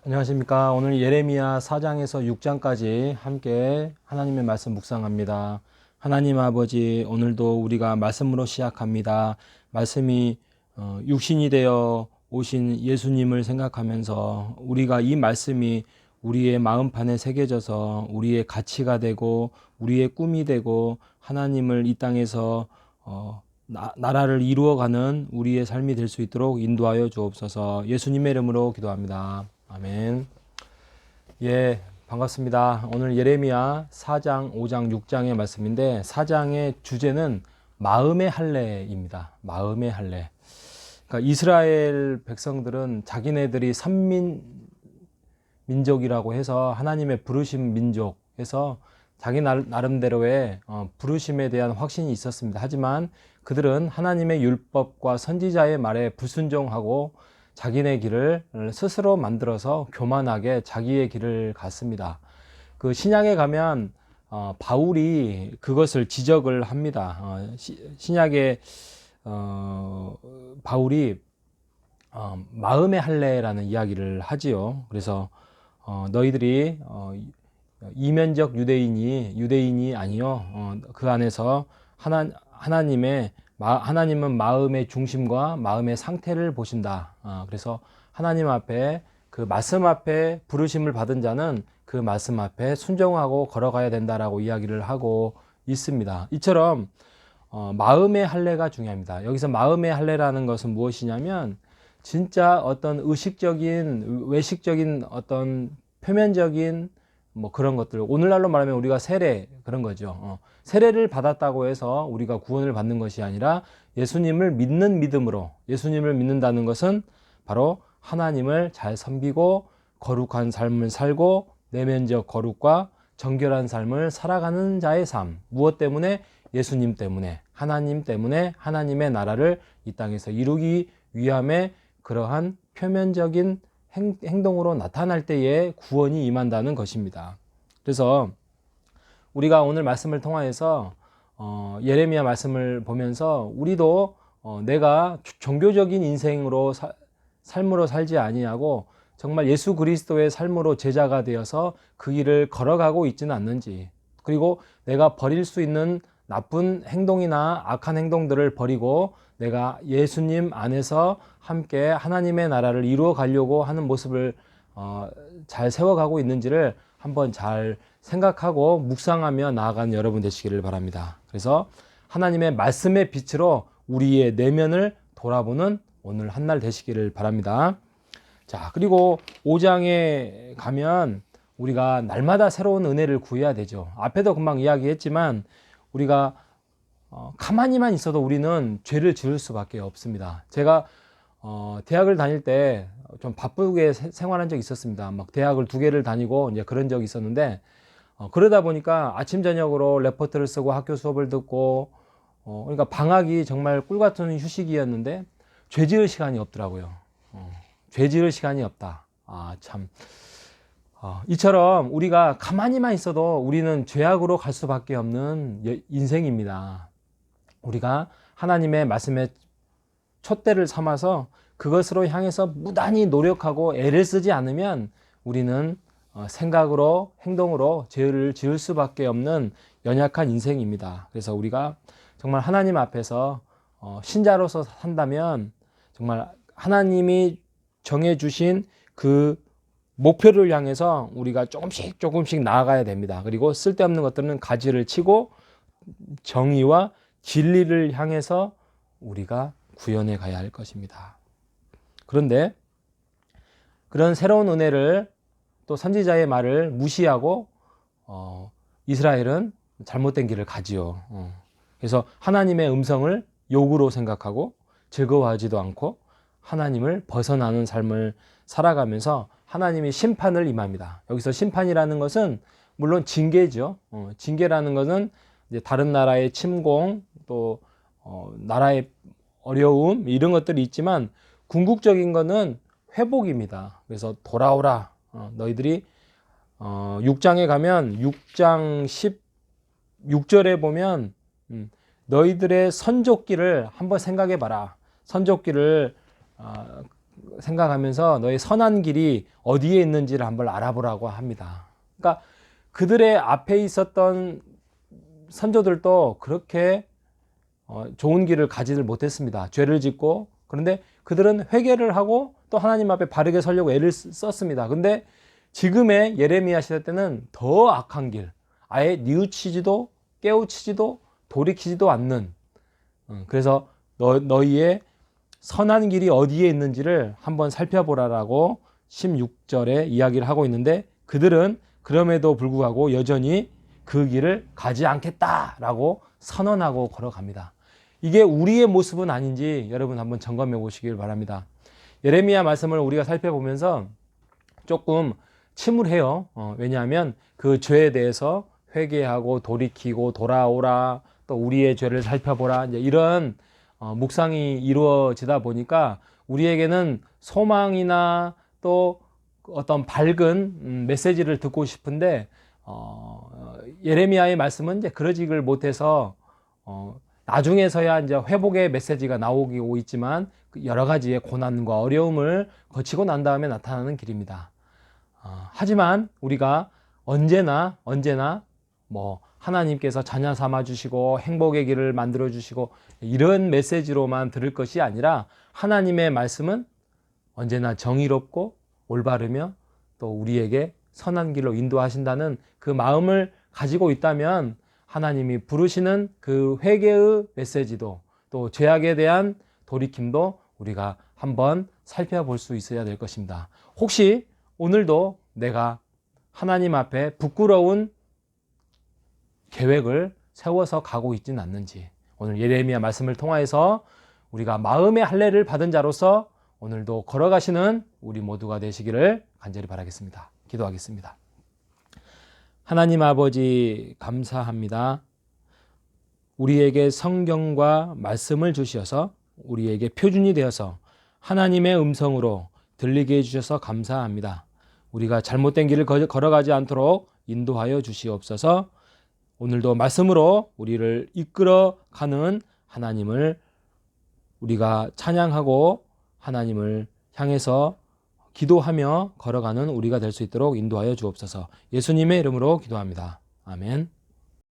안녕하십니까. 오늘 예레미야 4장에서 6장까지 함께 하나님의 말씀 묵상합니다. 하나님 아버지, 오늘도 우리가 말씀으로 시작합니다. 말씀이 육신이 되어 오신 예수님을 생각하면서 우리가 이 말씀이 우리의 마음판에 새겨져서 우리의 가치가 되고 우리의 꿈이 되고 하나님을 이 땅에서 나라를 이루어가는 우리의 삶이 될 수 있도록 인도하여 주옵소서. 예수님의 이름으로 기도합니다. 아멘. 예, 반갑습니다. 오늘 예레미야 4장, 5장, 6장의 말씀인데 4장의 주제는 마음의 할례입니다. 마음의 할례. 그러니까 이스라엘 백성들은 자기네들이 민족이라고 해서 하나님의 부르심 민족에서 자기 나름대로의 부르심에 대한 확신이 있었습니다. 하지만 그들은 하나님의 율법과 선지자의 말에 불순종하고 자기네 길을 스스로 만들어서 교만하게 자기의 길을 갔습니다. 그 신약에 가면 바울이 그것을 지적을 합니다. 신약에 바울이 마음의 할례라는 이야기를 하지요. 그래서 너희들이 이면적 유대인이 아니요, 그 안에서 하나님은 마음의 중심과 마음의 상태를 보신다. 그래서 하나님 앞에 그 말씀 앞에 부르심을 받은 자는 그 말씀 앞에 순종하고 걸어가야 된다라고 이야기를 하고 있습니다. 이처럼 마음의 할례가 중요합니다. 여기서 마음의 할례라는 것은 무엇이냐면 진짜 어떤 의식적인 외식적인 어떤 표면적인 뭐 그런 것들, 오늘날로 말하면 우리가 세례 그런 거죠. 세례를 받았다고 해서 우리가 구원을 받는 것이 아니라 예수님을 믿는 믿음으로, 예수님을 믿는다는 것은 바로 하나님을 잘 섬기고 거룩한 삶을 살고 내면적 거룩과 정결한 삶을 살아가는 자의 삶. 무엇 때문에? 예수님 때문에, 하나님 때문에 하나님의 나라를 이 땅에서 이루기 위함에 그러한 표면적인 행동으로 나타날 때에 구원이 임한다는 것입니다. 그래서 우리가 오늘 말씀을 통하여서 예레미야 말씀을 보면서 우리도 내가 종교적인 인생으로 삶으로 살지 아니하고 정말 예수 그리스도의 삶으로 제자가 되어서 그 길을 걸어가고 있지는 않는지, 그리고 내가 버릴 수 있는 나쁜 행동이나 악한 행동들을 버리고 내가 예수님 안에서 함께 하나님의 나라를 이루어 가려고 하는 모습을 잘 세워가고 있는지를 한번 잘 생각하고 묵상하며 나아가는 여러분 되시기를 바랍니다. 그래서 하나님의 말씀의 빛으로 우리의 내면을 돌아보는 오늘 한날 되시기를 바랍니다. 자, 그리고 5장에 가면 우리가 날마다 새로운 은혜를 구해야 되죠. 앞에도 금방 이야기했지만 우리가 가만히만 있어도 우리는 죄를 지을 수밖에 없습니다. 제가 대학을 다닐 때 좀 바쁘게 생활한 적이 있었습니다. 막 대학을 2개를 다니고 이제 그런 적이 있었는데 그러다 보니까 아침 저녁으로 레포트를 쓰고 학교 수업을 듣고 그러니까 방학이 정말 꿀 같은 휴식이었는데 죄 지을 시간이 없더라고요. 죄 지을 시간이 없다. 참. 이처럼 우리가 가만히만 있어도 우리는 죄악으로 갈 수밖에 없는 인생입니다. 우리가 하나님의 말씀에 촛대를 삼아서 그것으로 향해서 무단히 노력하고 애를 쓰지 않으면 우리는 생각으로 행동으로 죄를 지을 수밖에 없는 연약한 인생입니다. 그래서 우리가 정말 하나님 앞에서 신자로서 산다면 정말 하나님이 정해주신 그 목표를 향해서 우리가 조금씩 나아가야 됩니다. 그리고 쓸데없는 것들은 가지를 치고 정의와 진리를 향해서 우리가 구현해 가야 할 것입니다. 그런데 그런 새로운 은혜를 또 선지자의 말을 무시하고 이스라엘은 잘못된 길을 가지요. 그래서 하나님의 음성을 욕으로 생각하고 즐거워하지도 않고 하나님을 벗어나는 삶을 살아가면서 하나님이 심판을 임합니다. 여기서 심판이라는 것은 물론 징계죠. 징계라는 것은 이제 다른 나라의 침공, 또 나라의 어려움 이런 것들이 있지만 궁극적인 것은 회복입니다. 그래서 돌아오라. 너희들이 6장에 가면 6장 16절에 보면 너희들의 선족기를 한번 생각해 봐라. 선족기를 생각하면서 너의 선한 길이 어디에 있는지를 한번 알아보라고 합니다. 그러니까 그들의 앞에 있었던 선조들도 그렇게 좋은 길을 가지를 못했습니다. 죄를 짓고. 그런데 그들은 회개를 하고 또 하나님 앞에 바르게 서려고 애를 썼습니다. 근데 지금의 예레미야 시대 때는 더 악한 길, 아예 뉘우치지도 깨우치지도 돌이키지도 않는, 그래서 너희의 선한 길이 어디에 있는지를 한번 살펴보라라고 16절에 이야기를 하고 있는데, 그들은 그럼에도 불구하고 여전히 그 길을 가지 않겠다라고 선언하고 걸어갑니다. 이게 우리의 모습은 아닌지 여러분 한번 점검해 보시길 바랍니다. 예레미야 말씀을 우리가 살펴보면서 조금 침울해요. 왜냐하면 그 죄에 대해서 회개하고 돌이키고 돌아오라, 또 우리의 죄를 살펴보라, 이제 이런 묵상이 이루어지다 보니까 우리에게는 소망이나 또 어떤 밝은 메시지를 듣고 싶은데 예레미야의 말씀은 이제 그러지를 못해서 나중에서야 이제 회복의 메시지가 나오고 있지만 여러 가지의 고난과 어려움을 거치고 난 다음에 나타나는 길입니다. 하지만 우리가 언제나 뭐 하나님께서 자녀 삼아 주시고 행복의 길을 만들어 주시고 이런 메시지로만 들을 것이 아니라 하나님의 말씀은 언제나 정의롭고 올바르며 또 우리에게 선한 길로 인도하신다는 그 마음을 가지고 있다면 하나님이 부르시는 그 회개의 메시지도 또 죄악에 대한 돌이킴도 우리가 한번 살펴볼 수 있어야 될 것입니다. 혹시 오늘도 내가 하나님 앞에 부끄러운 계획을 세워서 가고 있지는 않는지, 오늘 예레미야 말씀을 통하여서 우리가 마음의 할례를 받은 자로서 오늘도 걸어가시는 우리 모두가 되시기를 간절히 바라겠습니다. 기도하겠습니다. 하나님 아버지 감사합니다. 우리에게 성경과 말씀을 주셔서 우리에게 표준이 되어서 하나님의 음성으로 들리게 해주셔서 감사합니다. 우리가 잘못된 길을 걸어가지 않도록 인도하여 주시옵소서. 오늘도 말씀으로 우리를 이끌어가는 하나님을 우리가 찬양하고 하나님을 향해서 기도하며 걸어가는 우리가 될 수 있도록 인도하여 주옵소서. 예수님의 이름으로 기도합니다. 아멘.